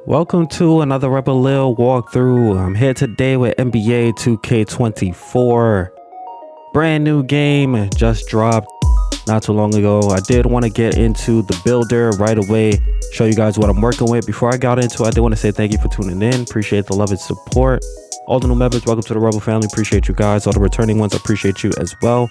Welcome to another Rebel Lil walkthrough. I'm here today with NBA 2K24. Brand new game, just dropped not too long ago. I did want to get into the builder right away, show you guys what I'm working with. Before I got into it, I did want to say thank you for tuning in. Appreciate the love and support. All the new members, welcome to the Rebel family. Appreciate you guys. All the returning ones, I appreciate you as well.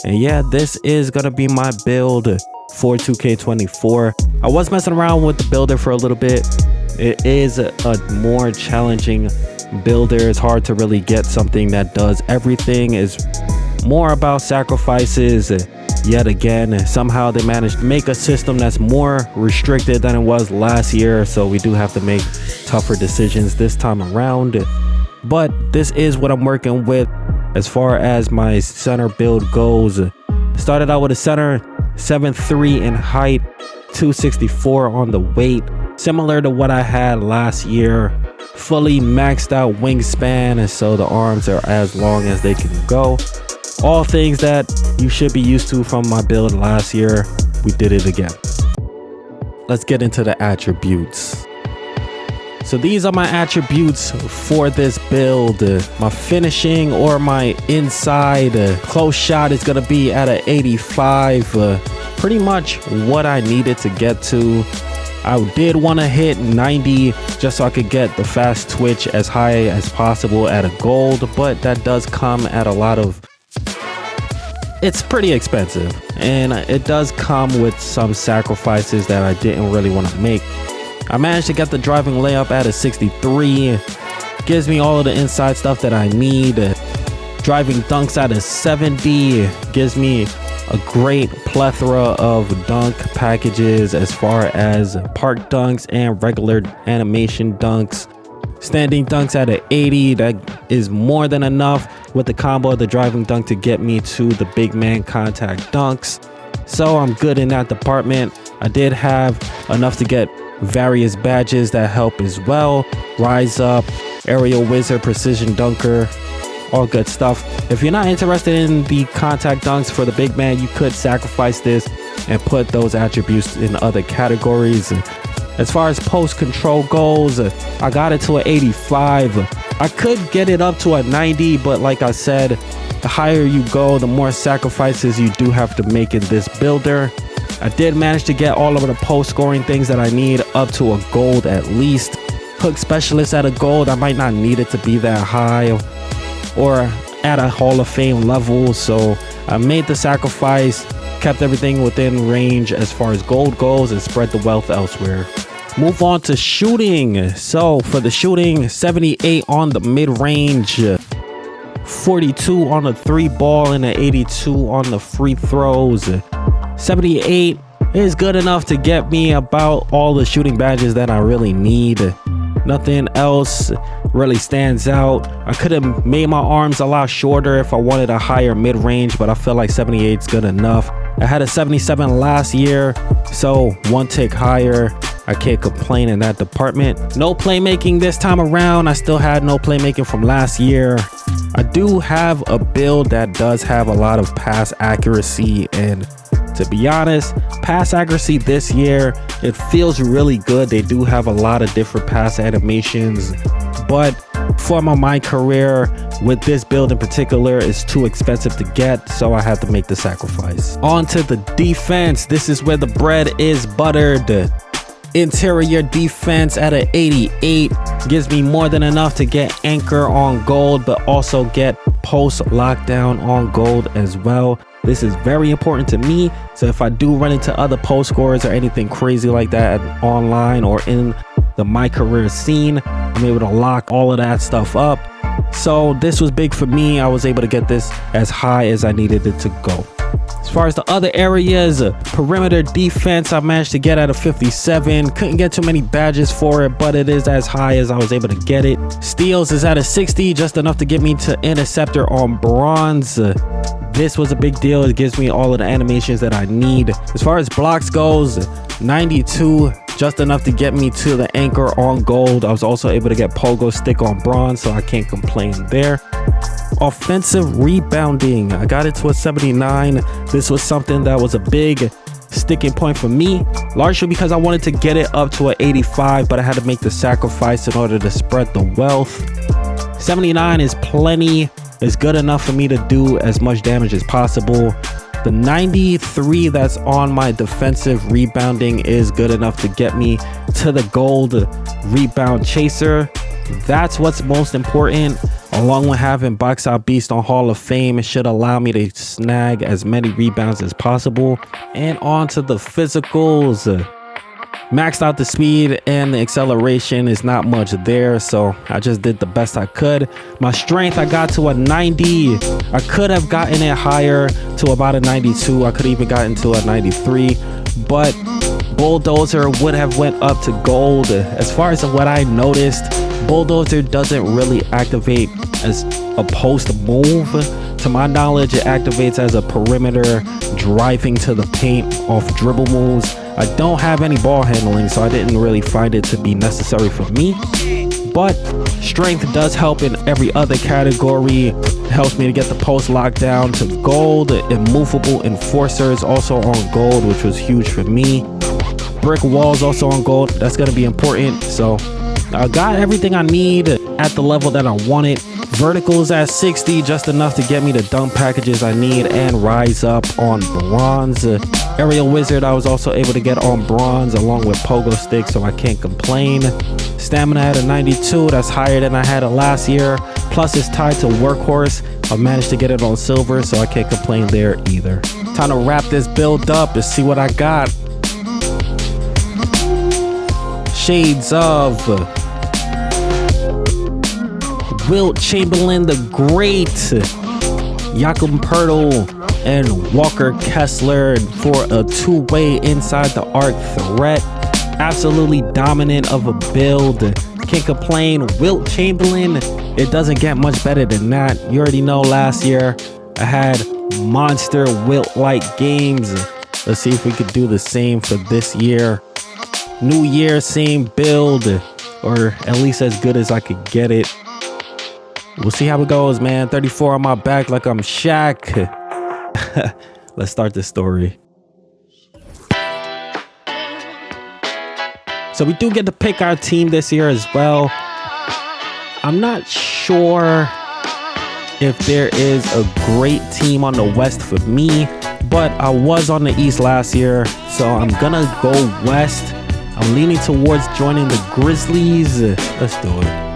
And yeah, this is gonna be my build for 2K24. I was messing around with the builder for a little bit. It is a more challenging builder. It's hard to really get something that does everything. It's more about sacrifices. Yet again, somehow they managed to make a system that's more restricted than it was last year. So we do have to make tougher decisions this time around. But this is what I'm working with as far as my center build goes. Started out with a center, 7'3" in height, 264 on the weight. Similar to what I had last year. Fully maxed out wingspan, so the arms are as long as they can go. All things that you should be used to from my build last year. We did it again. Let's get into the attributes. So these are my attributes for this build. My finishing or my inside close shot is gonna be at an 85. Pretty much what I needed to get to. I did want to hit 90 just so I could get the fast twitch as high as possible at a gold, but that does come at a lot of, it's pretty expensive, and it does come with some sacrifices that I didn't really want to make. I managed to get the driving layup at a 63, gives me all of the inside stuff that I need. Driving dunks at a 70 gives me a great plethora of dunk packages as far as park dunks and regular animation dunks. Standing dunks at an 80, that is more than enough with the combo of the driving dunk to get me to the big man contact dunks. So I'm good in that department. I did have enough to get various badges that help as well. Rise up, aerial wizard, precision dunker, all good stuff. If you're not interested in the contact dunks for the big man, you could sacrifice this and put those attributes in other categories. As far as post control goes, I got it to an 85. I could get it up to a 90, but like I said, the higher you go, the more sacrifices you do have to make in this builder. I did manage to get all of the post scoring things that I need up to a gold at least. Hook specialist at a gold, I might not need it to be that high or at a Hall of Fame level, so I made the sacrifice, kept everything within range as far as gold goes, and spread the wealth elsewhere. Move on to shooting. So for the shooting, 78 on the mid-range, 42 on the 3-ball, and an 82 on the free throws. 78 is good enough to get me about all the shooting badges that I really need. Nothing else really stands out. I could have made my arms a lot shorter if I wanted a higher mid-range, but I feel like 78 is good enough. I had a 77 last year, so one tick higher. I can't complain in that department. No playmaking this time around. I still had no playmaking from last year. I do have a build that does have a lot of pass accuracy, and to be honest, pass accuracy this year, it feels really good. They do have a lot of different pass animations, but for my career with this build in particular, it's too expensive to get, so I had to make the sacrifice. On to the defense. This is where the bread is buttered. Interior defense at an 88 gives me more than enough to get anchor on gold, but also get post lockdown on gold as well. This is very important to me, so if I do run into other post scorers or anything crazy like that online or in the my career scene, I'm able to lock all of that stuff up. So this was big for me. I was able to get this as high as I needed it to go. As far as the other areas, perimeter defense, I managed to get at a 57. Couldn't get too many badges for it, but it is as high as I was able to get it. Steals is at a 60, just enough to get me to interceptor on bronze. This was a big deal. It gives me all of the animations that I need. As far as blocks goes, 92, just enough to get me to the anchor on gold. I was also able to get pogo stick on bronze, so I can't complain there. Offensive rebounding, I got it to a 79. This was something that was a big sticking point for me, largely because I wanted to get it up to an 85, but I had to make the sacrifice in order to spread the wealth. 79 is plenty. It's good enough for me to do as much damage as possible. The 93 that's on my defensive rebounding is good enough to get me to the gold rebound chaser. That's what's most important, along with having Box Out Beast on Hall of Fame. It should allow me to snag as many rebounds as possible. And on to the physicals. Maxed out the speed and the acceleration is not much there, so I just did the best I could. My strength, I got to a 90. I could have gotten it higher to about a 92. I could even gotten to a 93, but Bulldozer would have went up to gold. As far as what I noticed, Bulldozer doesn't really activate as a post move. To my knowledge, it activates as a perimeter driving to the paint off dribble moves. I don't have any ball handling, so I didn't really find it to be necessary for me. But strength does help in every other category. It helps me to get the post locked down to gold. Immovable enforcer is also on gold, which was huge for me. Brick walls also on gold. That's going to be important. So I got everything I need at the level that I wanted. Verticals at 60, just enough to get me the dunk packages I need and rise up on bronze. Aerial Wizard I was also able to get on bronze along with pogo stick, so I can't complain. Stamina at a 92, that's higher than I had it last year. Plus it's tied to Workhorse. I managed to get it on silver, so I can't complain there either. Time to wrap this build up and see what I got. Shades of Wilt Chamberlain the Great, Jakob Poeltl, and Walker Kessler for a two-way inside the arc threat. Absolutely dominant of a build. Can't complain. Wilt Chamberlain, it doesn't get much better than that. You already know last year I had monster Wilt-like games. Let's see if we could do the same for this year. New year, same build, or at least as good as I could get it. We'll see how it goes, man. 34 on my back like I'm Shaq. Let's start this story. So we do get to pick our team this year as well. I'm not sure if there is a great team on the West for me, but I was on the East last year, so I'm gonna go West. I'm leaning towards joining the Grizzlies. Let's do it.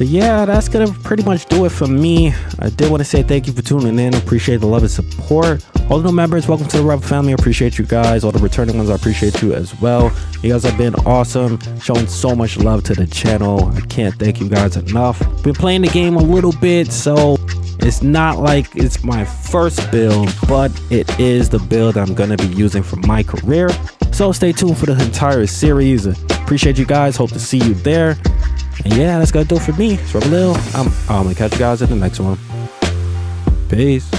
So yeah, that's gonna pretty much do it for me. I did want to say thank you for tuning in. Appreciate the love and support. All the new members, welcome to the Rebel family. I appreciate you guys. All the returning ones, I appreciate you as well. You guys have been awesome, showing so much love to the channel. I can't thank you guys enough. Been playing the game a little bit, so it's not like it's my first build, but it is the build I'm gonna be using for my career. So stay tuned for the entire series. Appreciate you guys. Hope to see you there. And yeah, that's gonna do it for me. It's Rebel. I'm gonna catch you guys in the next one. Peace.